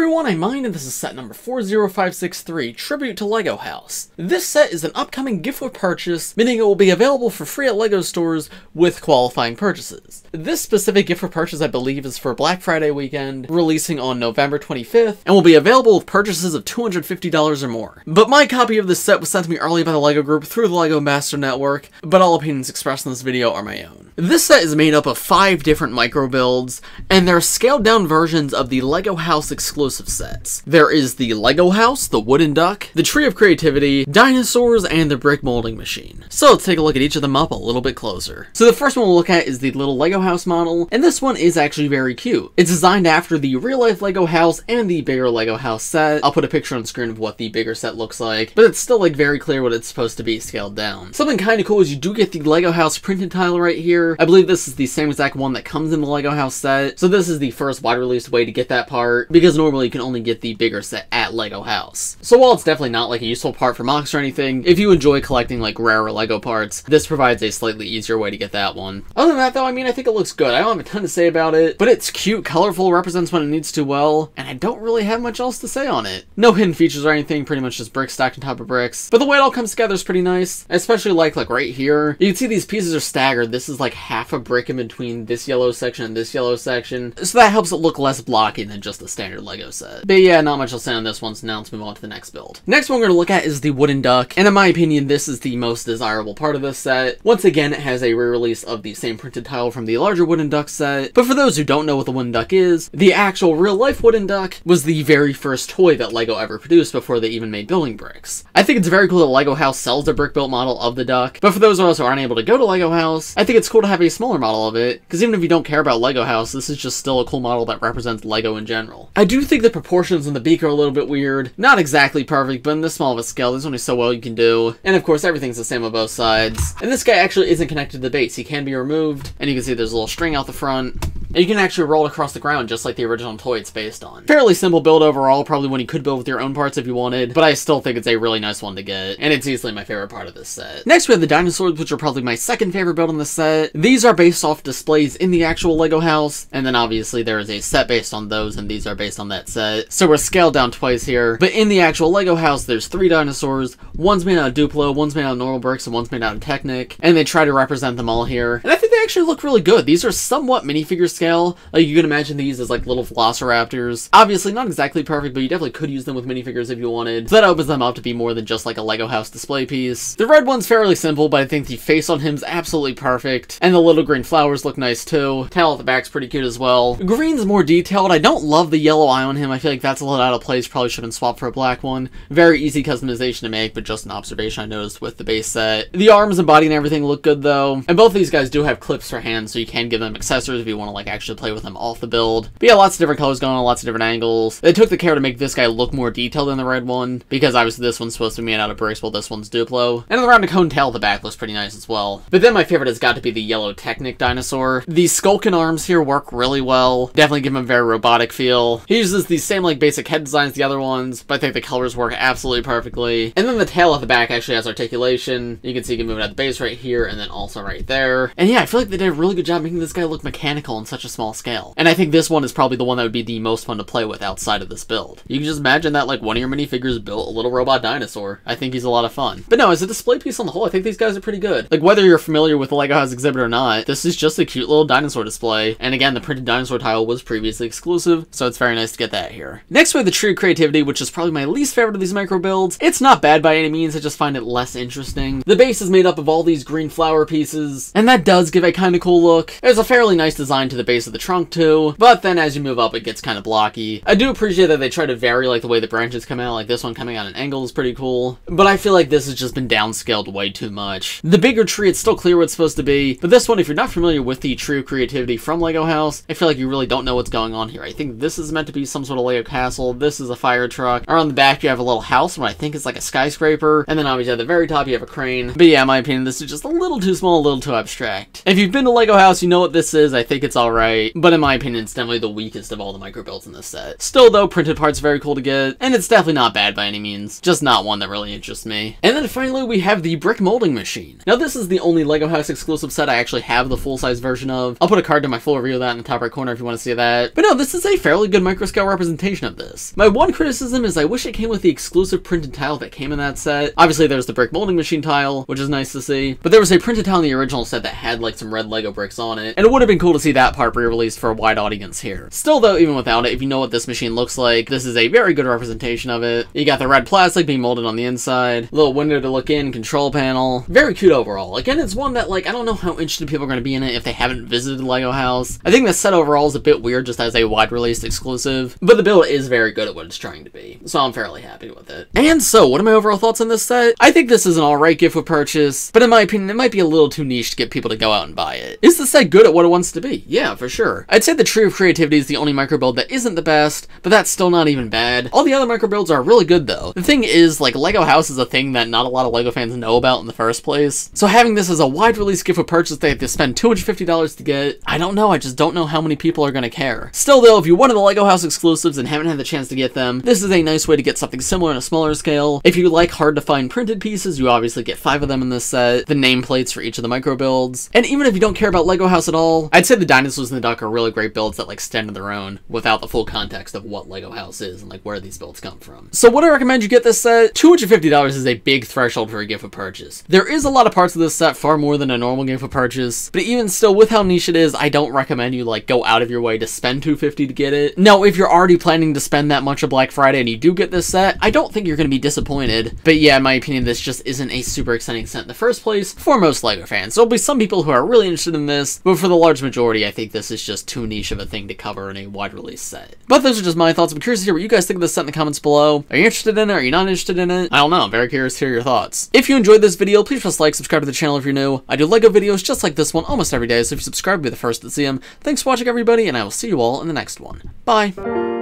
everyone, I'm Mind, and this is set number 40563, Tribute to LEGO House. This set is an upcoming gift with purchase, meaning it will be available for free at LEGO stores with qualifying purchases. This specific gift with purchase, I believe, is for Black Friday weekend, releasing on November 25th, and will be available with purchases of $250 or more. But my copy of this set was sent to me early by the LEGO group through the LEGO Master Network, but all opinions expressed in this video are my own. This set is made up of 5 different micro builds, and they're scaled down versions of the LEGO House exclusive sets. There is the LEGO House, the Wooden Duck, the Tree of Creativity, Dinosaurs, and the Brick Moulding Machine. So let's take a look at each of them up a little bit closer. So the first one we'll look at is the little LEGO House model, and this one is actually very cute. It's designed after the real-life LEGO House and the bigger LEGO House set. I'll put a picture on screen of what the bigger set looks like, but it's still like very clear what it's supposed to be scaled down. Something kind of cool is you do get the LEGO House printed tile right here. I believe this is the same exact one that comes in the LEGO House set, so this is the first wide released way to get that part, because normally you can only get the bigger set at LEGO House. So while it's definitely not like a useful part for mocks or anything, if you enjoy collecting like rarer LEGO parts, this provides a slightly easier way to get that one. Other than that though, I mean, I think it looks good. I don't have a ton to say about it, but it's cute, colorful, represents when it needs to well, and I don't really have much else to say on it. No hidden features or anything, pretty much just bricks stacked on top of bricks, but the way it all comes together is pretty nice, especially like right here. You can see these pieces are staggered. This is like half a brick in between this yellow section and this yellow section, so that helps it look less blocky than just a standard LEGO set. But yeah, not much I'll say on this one, so now let's move on to the next build. Next one we're going to look at is the Wooden Duck, and in my opinion, this is the most desirable part of this set. Once again, it has a re-release of the same printed tile from the larger Wooden Duck set, but for those who don't know what the Wooden Duck is, the actual real-life Wooden Duck was the very first toy that LEGO ever produced before they even made building bricks. I think it's very cool that LEGO House sells a brick-built model of the duck, but for those of us who aren't able to go to LEGO House, I think it's cool to have a smaller model of it, because even if you don't care about LEGO House, this is just still a cool model that represents LEGO in general. I do think the proportions in the beak are a little bit weird. Not exactly perfect, but in this small of a scale, there's only so well you can do. And of course, everything's the same on both sides. And this guy actually isn't connected to the base. He can be removed, and you can see there's a little string out the front. And you can actually roll it across the ground just like the original toy it's based on. Fairly simple build overall, probably one you could build with your own parts if you wanted, but I still think it's a really nice one to get, and it's easily my favorite part of this set. Next we have the Dinosaurs, which are probably my second favorite build in the set. These are based off displays in the actual LEGO House, and then obviously there is a set based on those, and these are based on that set. So we're scaled down twice here, but in the actual LEGO House there's 3 dinosaurs. One's made out of Duplo, one's made out of normal bricks, and one's made out of Technic, and they try to represent them all here. And I think they actually look really good. These are somewhat minifigure scale. Like, you can imagine these as like little velociraptors. Obviously not exactly perfect, but you definitely could use them with minifigures if you wanted. So that opens them up to be more than just like a LEGO House display piece. The red one's fairly simple, but I think the face on him's absolutely perfect. And the little green flowers look nice too. Tail at the back's pretty cute as well. Green's more detailed. I don't love the yellow eye on him. I feel like that's a little out of place. Probably should have been swapped for a black one. Very easy customization to make, but just an observation I noticed with the base set. The arms and body and everything look good though. And both of these guys do have clips for hands, so you can give them accessories if you want to like actually play with them off the build. But yeah, lots of different colors going on, lots of different angles. They took the care to make this guy look more detailed than the red one, because obviously this one's supposed to be made out of bricks while this one's Duplo. And the rounded cone tail at the back looks pretty nice as well. But then my favorite has got to be the yellow Technic dinosaur. The skulking arms here work really well. Definitely give him a very robotic feel. He uses the same like basic head design as the other ones, but I think the colors work absolutely perfectly. And then the tail at the back actually has articulation. You can see he can move it at the base right here and then also right there. And yeah, I feel like they did a really good job making this guy look mechanical on such a small scale. And I think this one is probably the one that would be the most fun to play with outside of this build. You can just imagine that like one of your minifigures built a little robot dinosaur. I think he's a lot of fun. But no, as a display piece on the whole, I think these guys are pretty good. Like whether you're familiar with the LEGO House exhibit or not, this is just a cute little dinosaur display. And again, the printed dinosaur tile was previously exclusive, so it's very nice to get that here. Next we have the Tree of Creativity, which is probably my least favorite of these micro builds. It's not bad by any means, I just find it less interesting. The base is made up of all these green flower pieces, and that does give a kind of cool look. There's a fairly nice design to the base of the trunk too, but then as you move up it gets kind of blocky. I do appreciate that they try to vary like the way the branches come out, like this one coming out at an angle is pretty cool, but I feel like this has just been downscaled way too much. The bigger tree, it's still clear what it's supposed to be, but this one, if you're not familiar with the Tree of Creativity from LEGO House, I feel like you really don't know what's going on here. I think this is meant to be some sort of LEGO castle, this is a fire truck, or on the back you have a little house, what I think is like a skyscraper, and then obviously at the very top you have a crane. But yeah, in my opinion, this is just a little too small, a little too abstract. If you've been to LEGO House, you know what this is. I think it's alright, but in my opinion, it's definitely the weakest of all the micro builds in this set. Still though, printed parts very cool to get, and it's definitely not bad by any means, just not one that really interests me. And then finally, we have the Brick Moulding Machine. Now this is the only LEGO House exclusive set I actually have the full-size version of. I'll put a card to my full review of that in the top right corner if you want to see that. But no, this is a fairly good micro-scale representation of this. My one criticism is I wish it came with the exclusive printed tile that came in that set. Obviously there's the Brick Moulding Machine tile, which is nice to see, but there was a printed tile in the original set that had like some red LEGO bricks on it, and it would have been cool to see that part re-released for a wide audience here. Still though, even without it, if you know what this machine looks like, this is a very good representation of it. You got the red plastic being molded on the inside, little window to look in, control panel, very cute overall. Again, it's one that like, I don't know how interested people are going to be in it if they haven't visited LEGO House. I think the set overall is a bit weird just as a wide released exclusive, but the build is very good at what it's trying to be, so I'm fairly happy with it. And so, what are my overall thoughts on this set? I think this is an alright gift with purchase, but in my opinion, it might be a little too niche to get people to go out and buy it. Is the set good at what it wants to be? Yeah, for sure. I'd say the Tree of Creativity is the only micro build that isn't the best, but that's still not even bad. All the other micro builds are really good though. The thing is, like, LEGO House is a thing that not a lot of LEGO fans know about in the first place, so having this as a wide release gift with purchase they have to spend $250 to get, I don't know, I just don't know how many people are gonna care. Still though, if you're one of the LEGO House exclusives and haven't had the chance to get them, this is a nice way to get something similar on a smaller scale. If you like hard to find printed pieces, you obviously get 5 of them in this set, the nameplates for each of the micro builds, and even if you don't care about LEGO House at all, I'd say the Dinosaurs and the Duck are really great builds that like stand on their own without the full context of what LEGO House is and like where these builds come from. So would I recommend you get this set? $250 is a big threshold for a gift with purchase. There is a lot of parts of this set, far more than a normal gift with purchase, but even still, with how niche it is, I don't recommend you like go out of your way to spend $250 to get it. Now, if you're already planning to spend that much on Black Friday and you do get this set, I don't think you're going to be disappointed. But yeah, in my opinion, this just isn't a super exciting set in the first place for most LEGO fans. There'll be some people who are really interested in this, but for the large majority, I think this is just too niche of a thing to cover in a wide release set. But those are just my thoughts. I'm curious to hear what you guys think of this set in the comments below. Are you interested in it? Are you not interested in it? I don't know. I'm very curious to hear your thoughts. If you enjoyed this video, please press like, subscribe to the channel if you're new. I do LEGO videos just like this one almost every day, so if you subscribe, be the first to see them. Thanks for watching, everybody, and I will see you all in the next one. Bye!